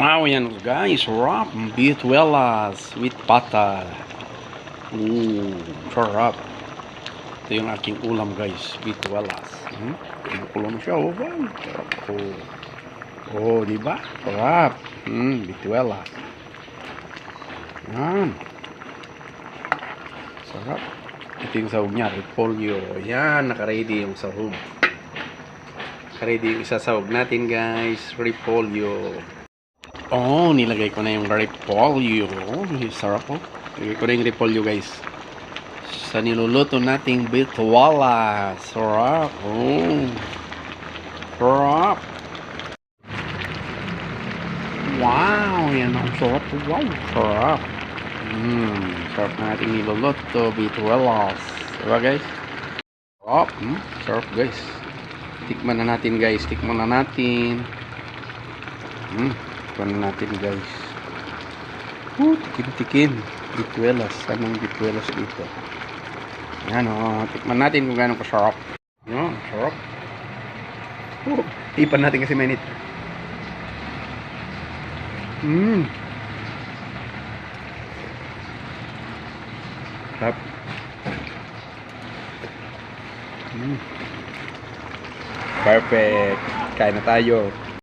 Wow, yan guys, sarap. Bituelas with pata. Sarap. Ito yung aking ulam guys, bituelas. Kumukulo na siya, oh, wow. Sarap. Di ba? Sarap. Bituelas. Yan. Sarap. Ito yung sahog niya, repolyo. Yan, nakaready yung sahog. Nakaready yung isa sahog natin guys, repolyo. Nilagay ko na yung repolyo. Sarap po. Nilagay ko na yung repolyo guys. Sa niluluto nating bituelas. Sarap. Sarap. Wow. Yan ang sarap. Wow. Sarap. Sarap na ating niluluto bituelas. Diba guys? Sarap. Sarap guys. Tikman na natin guys. Tikman na natin. Tikman na natin guys. Tikim-tikim. Bituelas. Anong bituelas dito? Yan tikman natin kung gano'ng kasarap. Yan, sarap. Ipan natin kasi mainit. Sarap. Perfect. Kain na tayo.